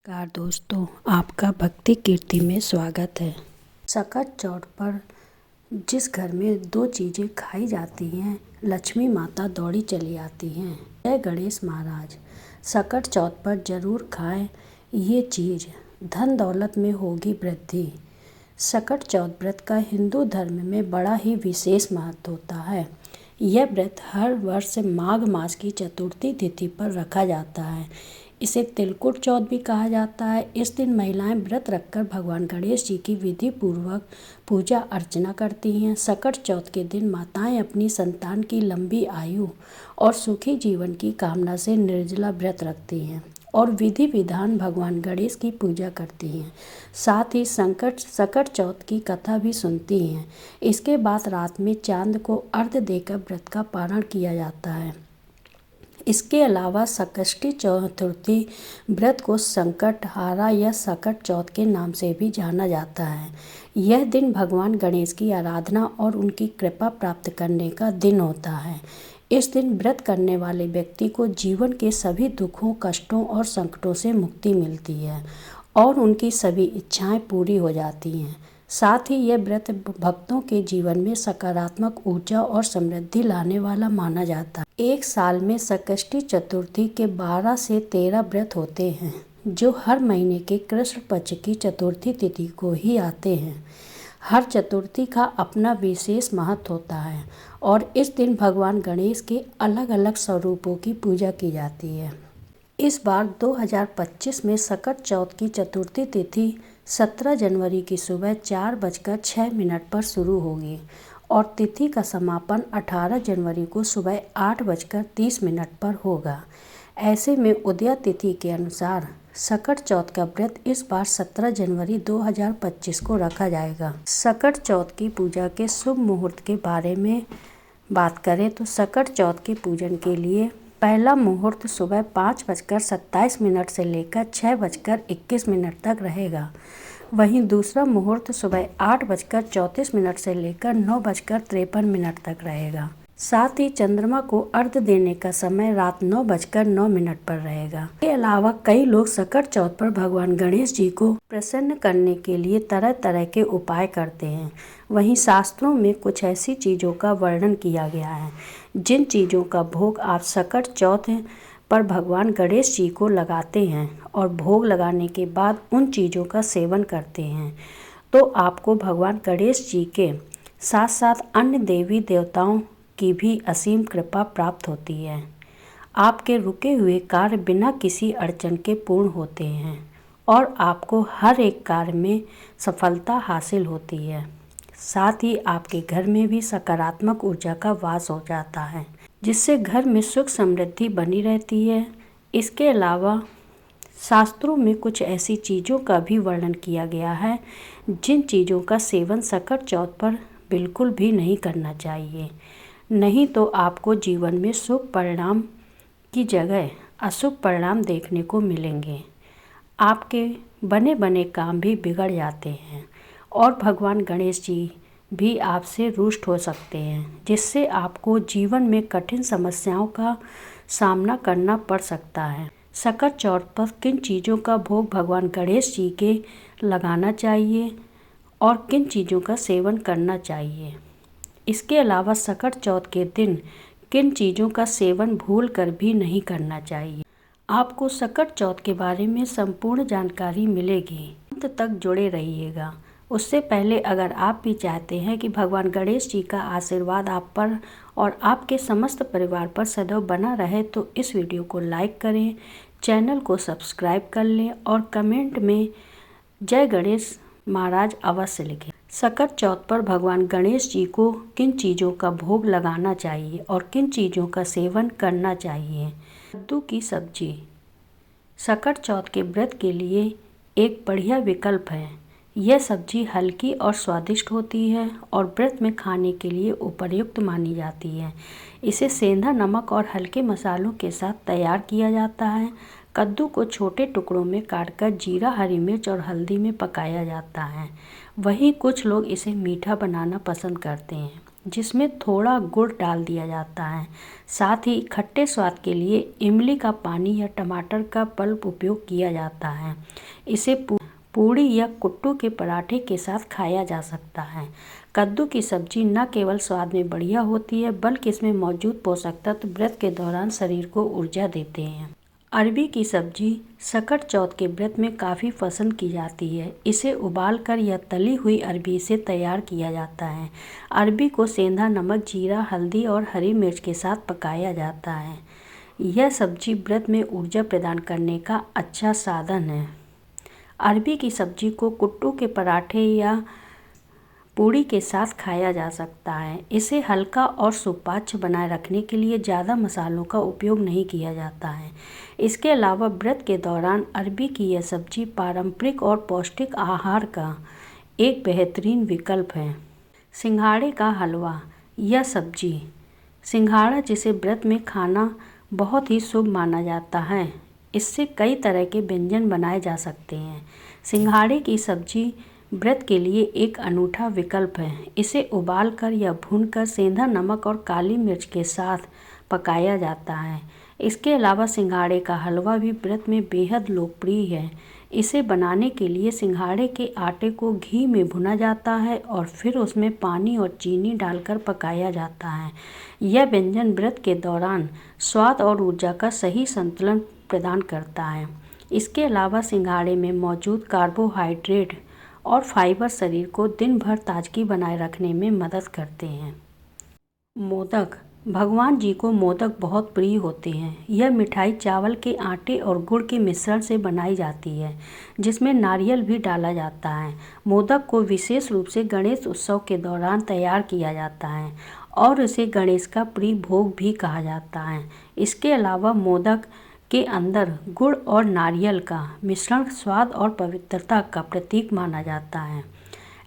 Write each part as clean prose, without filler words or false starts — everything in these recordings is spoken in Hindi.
नमस्कार दोस्तों, आपका भक्ति कीर्ति में स्वागत है। सकट चौथ पर जिस घर में दो चीज़ें खाई जाती हैं, लक्ष्मी माता दौड़ी चली आती हैं। जय गणेश महाराज। सकट चौथ पर जरूर खाएं ये चीज़, धन दौलत में होगी वृद्धि। सकट चौथ व्रत का हिंदू धर्म में बड़ा ही विशेष महत्व होता है। यह व्रत हर वर्ष माघ मास की चतुर्थी तिथि पर रखा जाता है। इसे तिलकुट चौथ भी कहा जाता है। इस दिन महिलाएं व्रत रखकर भगवान गणेश जी की विधि पूर्वक पूजा अर्चना करती हैं। सकट चौथ के दिन माताएं अपनी संतान की लंबी आयु और सुखी जीवन की कामना से निर्जला व्रत रखती हैं और विधि विधान भगवान गणेश की पूजा करती हैं। साथ ही सकट चौथ की कथा भी सुनती हैं। इसके बाद रात में चांद को अर्घ्य देकर व्रत का पारण किया जाता है। इसके अलावा संकष्टी चतुर्थी व्रत को संकटहारा या सकट चौथ के नाम से भी जाना जाता है। यह दिन भगवान गणेश की आराधना और उनकी कृपा प्राप्त करने का दिन होता है। इस दिन व्रत करने वाले व्यक्ति को जीवन के सभी दुखों, कष्टों और संकटों से मुक्ति मिलती है और उनकी सभी इच्छाएं पूरी हो जाती हैं। साथ ही यह व्रत भक्तों के जीवन में सकारात्मक ऊर्जा और समृद्धि लाने वाला माना जाता है। एक साल में संकष्टी चतुर्थी के 12 से 13 व्रत होते हैं, जो हर महीने के कृष्ण पक्ष की चतुर्थी तिथि को ही आते हैं। हर चतुर्थी का अपना विशेष महत्व होता है और इस दिन भगवान गणेश के अलग अलग स्वरूपों की पूजा की जाती है। इस बार 2025 में सकट चौथ की चतुर्थी तिथि 17 जनवरी की सुबह 4:06 पर शुरू होगी और तिथि का समापन 18 जनवरी को सुबह 8:30 पर होगा। ऐसे में उदया तिथि के अनुसार सकट चौथ का व्रत इस बार 17 जनवरी 2025 को रखा जाएगा। सकट चौथ की पूजा के शुभ मुहूर्त के बारे में बात करें तो सकट चौथ के पूजन के लिए पहला मुहूर्त सुबह 5:27 से लेकर 6:21 तक रहेगा। वहीं दूसरा मुहूर्त सुबह 8:34 से लेकर 9:53 तक रहेगा। साथ ही चंद्रमा को अर्घ्य देने का समय रात 9:09 पर रहेगा। इसके अलावा कई लोग सकट चौथ पर भगवान गणेश जी को प्रसन्न करने के लिए तरह तरह के उपाय करते हैं। वहीं शास्त्रों में कुछ ऐसी चीज़ों का वर्णन किया गया है जिन चीज़ों का भोग आप सकट चौथ पर भगवान गणेश जी को लगाते हैं और भोग लगाने के बाद उन चीज़ों का सेवन करते हैं तो आपको भगवान गणेश जी के साथ साथ अन्य देवी देवताओं की भी असीम कृपा प्राप्त होती है। आपके रुके हुए कार्य बिना किसी अड़चन के पूर्ण होते हैं और आपको हर एक कार्य में सफलता हासिल होती है। साथ ही आपके घर में भी सकारात्मक ऊर्जा का वास हो जाता है, जिससे घर में सुख समृद्धि बनी रहती है। इसके अलावा शास्त्रों में कुछ ऐसी चीज़ों का भी वर्णन किया गया है जिन चीज़ों का सेवन सकट चौथ पर बिल्कुल भी नहीं करना चाहिए, नहीं तो आपको जीवन में शुभ परिणाम की जगह अशुभ परिणाम देखने को मिलेंगे। आपके बने बने काम भी बिगड़ जाते हैं और भगवान गणेश जी भी आपसे रुष्ट हो सकते हैं, जिससे आपको जीवन में कठिन समस्याओं का सामना करना पड़ सकता है। सकट चौथ पर किन चीज़ों का भोग भगवान गणेश जी के लगाना चाहिए और किन चीज़ों का सेवन करना चाहिए, इसके अलावा सकट चौथ के दिन किन चीज़ों का सेवन भूल कर भी नहीं करना चाहिए। आपको सकट चौथ के बारे में संपूर्ण जानकारी मिलेगी, अंत तक जुड़े रहिएगा। उससे पहले अगर आप भी चाहते हैं कि भगवान गणेश जी का आशीर्वाद आप पर और आपके समस्त परिवार पर सदैव बना रहे तो इस वीडियो को लाइक करें, चैनल को सब्सक्राइब कर लें और कमेंट में जय गणेश महाराज अवश्य लिखें। सकट चौथ पर भगवान गणेश जी को किन चीज़ों का भोग लगाना चाहिए और किन चीज़ों का सेवन करना चाहिए। कद्दू की सब्जी सकट चौथ के व्रत के लिए एक बढ़िया विकल्प है। यह सब्जी हल्की और स्वादिष्ट होती है और व्रत में खाने के लिए उपयुक्त मानी जाती है। इसे सेंधा नमक और हल्के मसालों के साथ तैयार किया जाता है। कद्दू को छोटे टुकड़ों में काटकर जीरा, हरी मिर्च और हल्दी में पकाया जाता है। वहीं कुछ लोग इसे मीठा बनाना पसंद करते हैं। जिसमें थोड़ा गुड़ डाल दिया जाता है। साथ ही खट्टे स्वाद के लिए इमली का पानी या टमाटर का पल्प उपयोग किया जाता है। इसे पूड़ी या कुट्टू के पराठे के साथ खाया जा सकता है। कद्दू की सब्जी न केवल स्वाद में बढ़िया होती है, बल्कि इसमें मौजूद पोषक तत्व व्रत के दौरान शरीर को ऊर्जा देते हैं। अरबी की सब्जी सकट चौथ के व्रत में काफ़ी पसंद की जाती है। इसे उबालकर या तली हुई अरबी से तैयार किया जाता है। अरबी को सेंधा नमक, जीरा, हल्दी और हरी मिर्च के साथ पकाया जाता है। यह सब्जी व्रत में ऊर्जा प्रदान करने का अच्छा साधन है। अरबी की सब्जी को कुट्टू के पराठे या पूड़ी के साथ खाया जा सकता है। इसे हल्का और सुपाच्य बनाए रखने के लिए ज़्यादा मसालों का उपयोग नहीं किया जाता है। इसके अलावा व्रत के दौरान अरबी की यह सब्जी पारंपरिक और पौष्टिक आहार का एक बेहतरीन विकल्प है। सिंघाड़े का हलवा। यह सब्जी सिंघाड़ा, जिसे व्रत में खाना बहुत ही शुभ माना जाता है, इससे कई तरह के व्यंजन बनाए जा सकते हैं। सिंघाड़े की सब्जी व्रत के लिए एक अनूठा विकल्प है। इसे उबालकर या भूनकर सेंधा नमक और काली मिर्च के साथ पकाया जाता है। इसके अलावा सिंघाड़े का हलवा भी व्रत में बेहद लोकप्रिय है। इसे बनाने के लिए सिंघाड़े के आटे को घी में भुना जाता है और फिर उसमें पानी और चीनी डालकर पकाया जाता है। यह व्यंजन व्रत के दौरान स्वाद और ऊर्जा का सही संतुलन प्रदान करता है। इसके अलावा सिंघाड़े में मौजूद कार्बोहाइड्रेट और फाइबर शरीर को दिन भर ताजगी बनाए रखने में मदद करते हैं। मोदक। भगवान जी को मोदक बहुत प्रिय होते हैं। यह मिठाई चावल के आटे और गुड़ के मिश्रण से बनाई जाती है, जिसमें नारियल भी डाला जाता है। मोदक को विशेष रूप से गणेश उत्सव के दौरान तैयार किया जाता है और इसे गणेश का प्रिय भोग भी कहा जाता है। इसके अलावा मोदक के अंदर गुड़ और नारियल का मिश्रण स्वाद और पवित्रता का प्रतीक माना जाता है।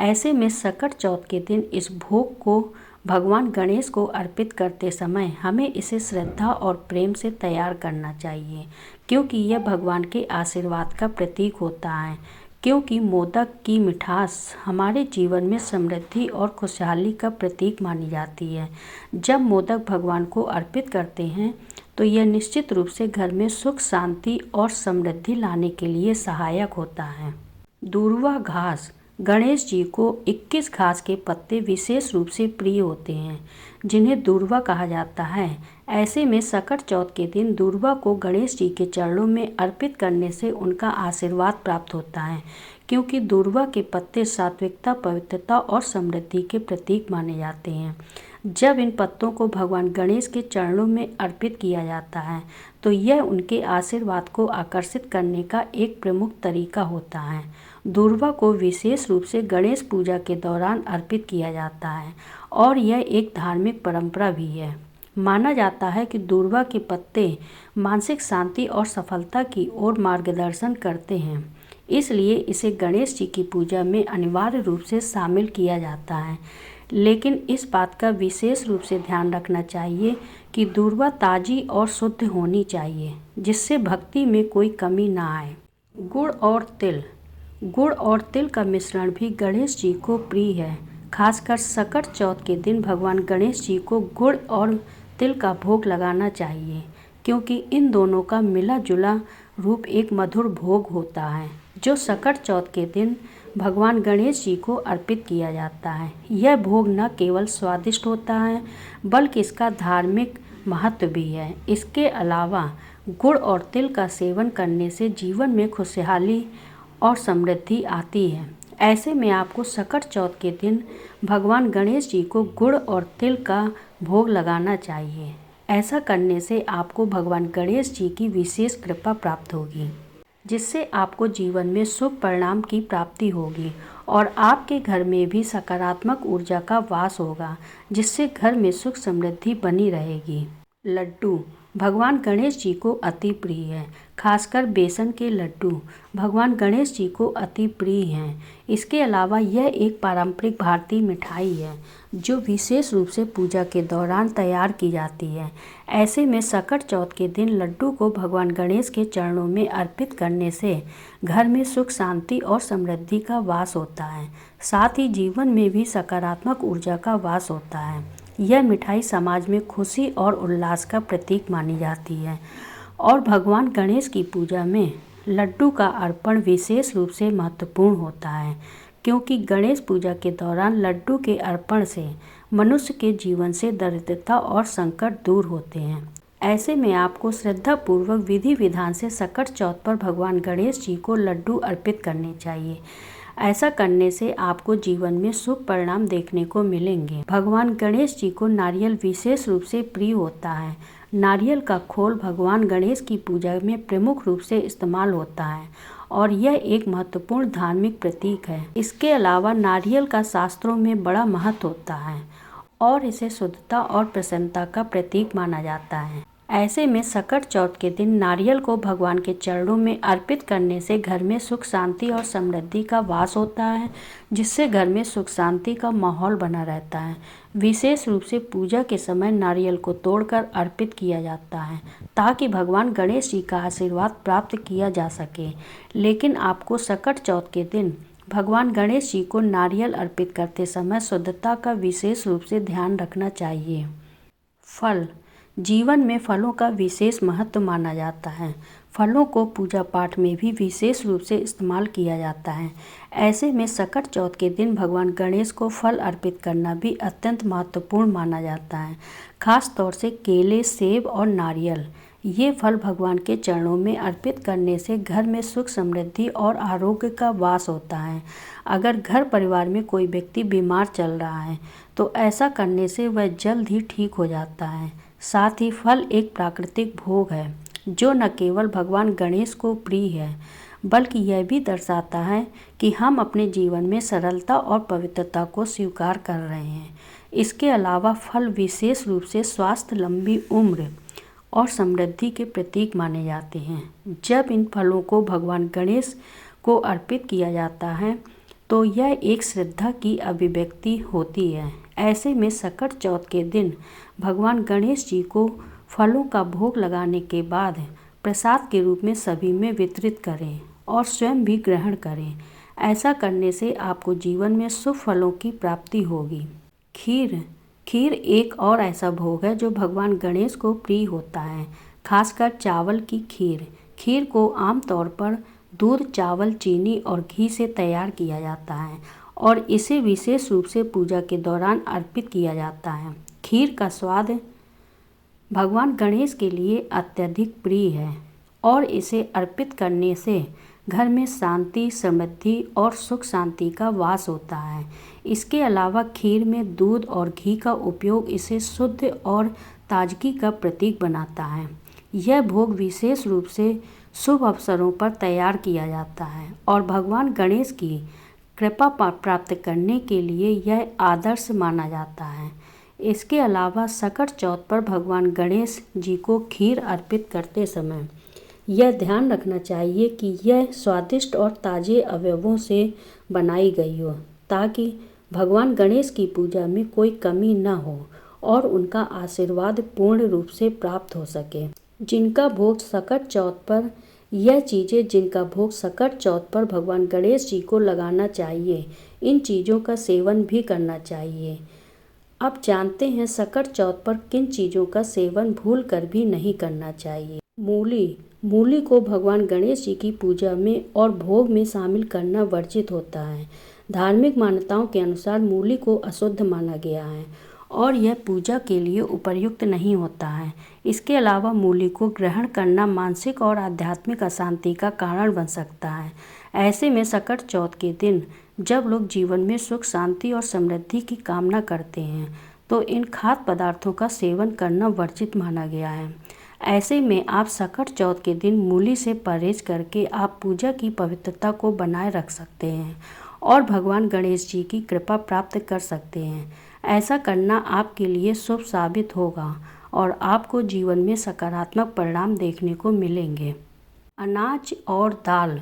ऐसे में सकट चौथ के दिन इस भोग को भगवान गणेश को अर्पित करते समय हमें इसे श्रद्धा और प्रेम से तैयार करना चाहिए, क्योंकि यह भगवान के आशीर्वाद का प्रतीक होता है। क्योंकि मोदक की मिठास हमारे जीवन में समृद्धि और खुशहाली का प्रतीक मानी जाती है। जब मोदक भगवान को अर्पित करते हैं तो यह निश्चित रूप से घर में सुख, शांति और समृद्धि लाने के लिए सहायक होता है। दूर्वा घास। गणेश जी को 21 घास के पत्ते विशेष रूप से प्रिय होते हैं, जिन्हें दूर्वा कहा जाता है। ऐसे में सकट चौथ के दिन दूर्वा को गणेश जी के चरणों में अर्पित करने से उनका आशीर्वाद प्राप्त होता है, क्योंकि दूर्वा के पत्ते सात्विकता, पवित्रता और समृद्धि के प्रतीक माने जाते हैं। जब इन पत्तों को भगवान गणेश के चरणों में अर्पित किया जाता है तो यह उनके आशीर्वाद को आकर्षित करने का एक प्रमुख तरीका होता है। दूर्वा को विशेष रूप से गणेश पूजा के दौरान अर्पित किया जाता है और यह एक धार्मिक परंपरा भी है। माना जाता है कि दूर्वा के पत्ते मानसिक शांति और सफलता की ओर मार्गदर्शन करते हैं, इसलिए इसे गणेश जी की पूजा में अनिवार्य रूप से शामिल किया जाता है। लेकिन इस बात का विशेष रूप से ध्यान रखना चाहिए कि दूर्वा ताज़ी और शुद्ध होनी चाहिए, जिससे भक्ति में कोई कमी ना आए। गुड़ और तिल। गुड़ और तिल का मिश्रण भी गणेश जी को प्रिय है। खासकर सकट चौथ के दिन भगवान गणेश जी को गुड़ और तिल का भोग लगाना चाहिए, क्योंकि इन दोनों का मिला जुला रूप एक मधुर भोग होता है, जो सकट चौथ के दिन भगवान गणेश जी को अर्पित किया जाता है। यह भोग न केवल स्वादिष्ट होता है, बल्कि इसका धार्मिक महत्व भी है। इसके अलावा गुड़ और तिल का सेवन करने से जीवन में खुशहाली और समृद्धि आती है। ऐसे में आपको सकट चौथ के दिन भगवान गणेश जी को गुड़ और तिल का भोग लगाना चाहिए। ऐसा करने से आपको भगवान गणेश जी की विशेष कृपा प्राप्त होगी, जिससे आपको जीवन में शुभ परिणाम की प्राप्ति होगी और आपके घर में भी सकारात्मक ऊर्जा का वास होगा, जिससे घर में सुख समृद्धि बनी रहेगी। लड्डू। भगवान गणेश जी को अति प्रिय है। खासकर बेसन के लड्डू भगवान गणेश जी को अति प्रिय हैं। इसके अलावा यह एक पारंपरिक भारतीय मिठाई है जो विशेष रूप से पूजा के दौरान तैयार की जाती है। ऐसे में सकट चौथ के दिन लड्डू को भगवान गणेश के चरणों में अर्पित करने से घर में सुख, शांति और समृद्धि का वास होता है। साथ ही जीवन में भी सकारात्मक ऊर्जा का वास होता है। यह मिठाई समाज में खुशी और उल्लास का प्रतीक मानी जाती है और भगवान गणेश की पूजा में लड्डू का अर्पण विशेष रूप से महत्वपूर्ण होता है, क्योंकि गणेश पूजा के दौरान लड्डू के अर्पण से मनुष्य के जीवन से दरिद्रता और संकट दूर होते हैं। ऐसे में आपको श्रद्धापूर्वक विधि विधान से सकट चौथ पर भगवान गणेश जी को लड्डू अर्पित करने चाहिए। ऐसा करने से आपको जीवन में शुभ परिणाम देखने को मिलेंगे। भगवान गणेश जी को नारियल विशेष रूप से प्रिय होता है। नारियल का खोल भगवान गणेश की पूजा में प्रमुख रूप से इस्तेमाल होता है और यह एक महत्वपूर्ण धार्मिक प्रतीक है। इसके अलावा नारियल का शास्त्रों में बड़ा महत्व होता है और इसे शुद्धता और प्रसन्नता का प्रतीक माना जाता है। ऐसे में सकट चौथ के दिन नारियल को भगवान के चरणों में अर्पित करने से घर में सुख, शांति और समृद्धि का वास होता है, जिससे घर में सुख शांति का माहौल बना रहता है। विशेष रूप से पूजा के समय नारियल को तोड़कर अर्पित किया जाता है ताकि भगवान गणेश जी का आशीर्वाद प्राप्त किया जा सके। लेकिन आपको सकट चौथ के दिन भगवान गणेश जी को नारियल अर्पित करते समय शुद्धता का विशेष रूप से ध्यान रखना चाहिए। फल जीवन में फलों का विशेष महत्व माना जाता है। फलों को पूजा पाठ में भी विशेष रूप से इस्तेमाल किया जाता है। ऐसे में सकट चौथ के दिन भगवान गणेश को फल अर्पित करना भी अत्यंत महत्वपूर्ण माना जाता है। खास तौर से केले, सेब और नारियल ये फल भगवान के चरणों में अर्पित करने से घर में सुख, समृद्धि और आरोग्य का वास होता है। अगर घर परिवार में कोई व्यक्ति बीमार चल रहा है तो ऐसा करने से वह जल्द ही ठीक हो जाता है। साथ ही फल एक प्राकृतिक भोग है जो न केवल भगवान गणेश को प्रिय है, बल्कि यह भी दर्शाता है कि हम अपने जीवन में सरलता और पवित्रता को स्वीकार कर रहे हैं। इसके अलावा फल विशेष रूप से स्वास्थ्य, लंबी उम्र और समृद्धि के प्रतीक माने जाते हैं। जब इन फलों को भगवान गणेश को अर्पित किया जाता है तो यह एक श्रद्धा की अभिव्यक्ति होती है। ऐसे में सकट चौथ के दिन भगवान गणेश जी को फलों का भोग लगाने के बाद प्रसाद के रूप में सभी में वितरित करें और स्वयं भी ग्रहण करें। ऐसा करने से आपको जीवन में शुभ फलों की प्राप्ति होगी। खीर एक और ऐसा भोग है जो भगवान गणेश को प्रिय होता है, खासकर चावल की खीर। खीर को आमतौर पर दूध, चावल, चीनी और घी से तैयार किया जाता है और इसे विशेष रूप से पूजा के दौरान अर्पित किया जाता है। खीर का स्वाद भगवान गणेश के लिए अत्यधिक प्रिय है और इसे अर्पित करने से घर में शांति, समृद्धि और सुख शांति का वास होता है। इसके अलावा खीर में दूध और घी का उपयोग इसे शुद्ध और ताजगी का प्रतीक बनाता है। यह भोग विशेष रूप से शुभ अवसरों पर तैयार किया जाता है और भगवान गणेश की कृपा प्राप्त करने के लिए यह आदर्श माना जाता है। इसके अलावा सकट चौथ पर भगवान गणेश जी को खीर अर्पित करते समय यह ध्यान रखना चाहिए कि यह स्वादिष्ट और ताज़े अवयवों से बनाई गई हो, ताकि भगवान गणेश की पूजा में कोई कमी न हो और उनका आशीर्वाद पूर्ण रूप से प्राप्त हो सके। जिनका भोग सकट चौथ पर भगवान गणेश जी को लगाना चाहिए, इन चीज़ों का सेवन भी करना चाहिए। अब जानते हैं सकट चौथ पर किन चीज़ों का सेवन भूल कर भी नहीं करना चाहिए। मूली को भगवान गणेश जी की पूजा में और भोग में शामिल करना वर्जित होता है। धार्मिक मान्यताओं के अनुसार मूली को अशुद्ध माना गया है और यह पूजा के लिए उपयुक्त नहीं होता है। इसके अलावा मूली को ग्रहण करना मानसिक और आध्यात्मिक अशांति का कारण बन सकता है। ऐसे में सकट चौथ के दिन जब लोग जीवन में सुख, शांति और समृद्धि की कामना करते हैं तो इन खाद्य पदार्थों का सेवन करना वर्जित माना गया है। ऐसे में आप सकट चौथ के दिन मूली से परहेज करके आप पूजा की पवित्रता को बनाए रख सकते हैं और भगवान गणेश जी की कृपा प्राप्त कर सकते हैं। ऐसा करना आपके लिए शुभ साबित होगा और आपको जीवन में सकारात्मक परिणाम देखने को मिलेंगे। अनाज और दाल।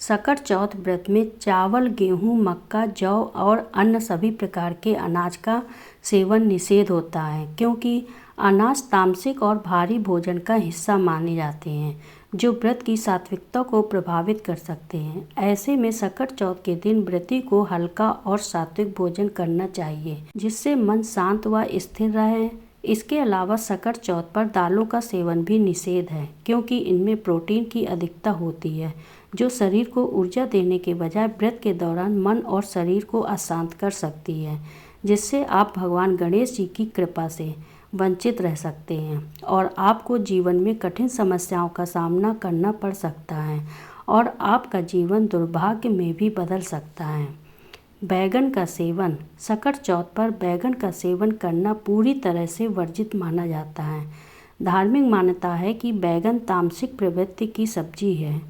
सकट चौथ व्रत में चावल, गेहूँ, मक्का, जौ और अन्य सभी प्रकार के अनाज का सेवन निषेध होता है, क्योंकि अनाज तामसिक और भारी भोजन का हिस्सा माने जाते हैं जो व्रत की सात्विकता को प्रभावित कर सकते हैं। ऐसे में सकट चौथ के दिन व्रती को हल्का और सात्विक भोजन करना चाहिए जिससे मन शांत व स्थिर रहे। इसके अलावा सकट चौथ पर दालों का सेवन भी निषेध है, क्योंकि इनमें प्रोटीन की अधिकता होती है जो शरीर को ऊर्जा देने के बजाय व्रत के दौरान मन और शरीर को अशांत कर सकती है, जिससे आप भगवान गणेश जी की कृपा से वंचित रह सकते हैं और आपको जीवन में कठिन समस्याओं का सामना करना पड़ सकता है और आपका जीवन दुर्भाग्य में भी बदल सकता है। बैगन का सेवन। सकट चौथ पर बैगन का सेवन करना पूरी तरह से वर्जित माना जाता है। धार्मिक मान्यता है कि बैगन तामसिक प्रवृत्ति की सब्जी है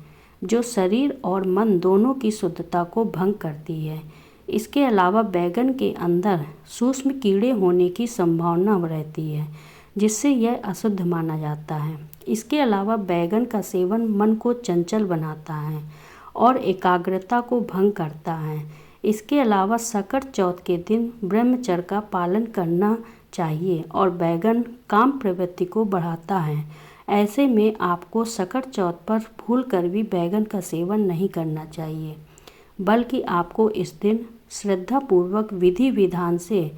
जो शरीर और मन दोनों की शुद्धता को भंग करती है। इसके अलावा बैगन के अंदर सूक्ष्म कीड़े होने की संभावना रहती है जिससे यह अशुद्ध माना जाता है। इसके अलावा बैगन का सेवन मन को चंचल बनाता है और एकाग्रता को भंग करता है। इसके अलावा सकट चौथ के दिन ब्रह्मचर्य का पालन करना चाहिए और बैगन काम प्रवृत्ति को बढ़ाता है। ऐसे में आपको सकट चौथ पर भूल कर भी बैगन का सेवन नहीं करना चाहिए, बल्कि आपको इस दिन श्रद्धापूर्वक विधि विधान से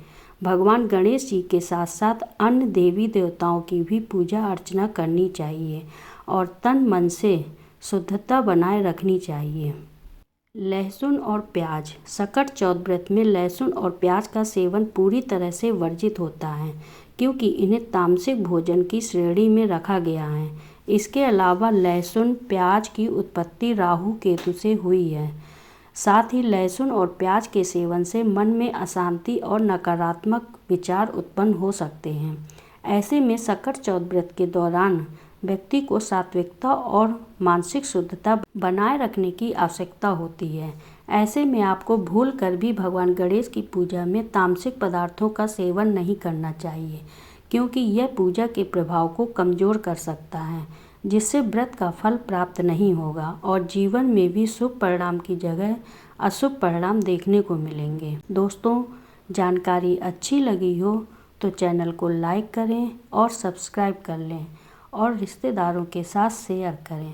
भगवान गणेश जी के साथ साथ अन्य देवी देवताओं की भी पूजा अर्चना करनी चाहिए और तन मन से शुद्धता बनाए रखनी चाहिए। लहसुन और प्याज। सकट चौथ व्रत में लहसुन और प्याज का सेवन पूरी तरह से वर्जित होता है, क्योंकि इन्हें तामसिक भोजन की श्रेणी में रखा गया है। इसके अलावा लहसुन प्याज की उत्पत्ति राहु केतु से हुई है। साथ ही लहसुन और प्याज के सेवन से मन में अशांति और नकारात्मक विचार उत्पन्न हो सकते हैं। ऐसे में सकट चौथ व्रत के दौरान व्यक्ति को सात्विकता और मानसिक शुद्धता बनाए रखने की आवश्यकता होती है। ऐसे में आपको भूल कर भी भगवान गणेश की पूजा में तामसिक पदार्थों का सेवन नहीं करना चाहिए, क्योंकि यह पूजा के प्रभाव को कमज़ोर कर सकता है, जिससे व्रत का फल प्राप्त नहीं होगा और जीवन में भी शुभ परिणाम की जगह अशुभ परिणाम देखने को मिलेंगे। दोस्तों, जानकारी अच्छी लगी हो तो चैनल को लाइक करें और सब्सक्राइब कर लें और रिश्तेदारों के साथ शेयर करें।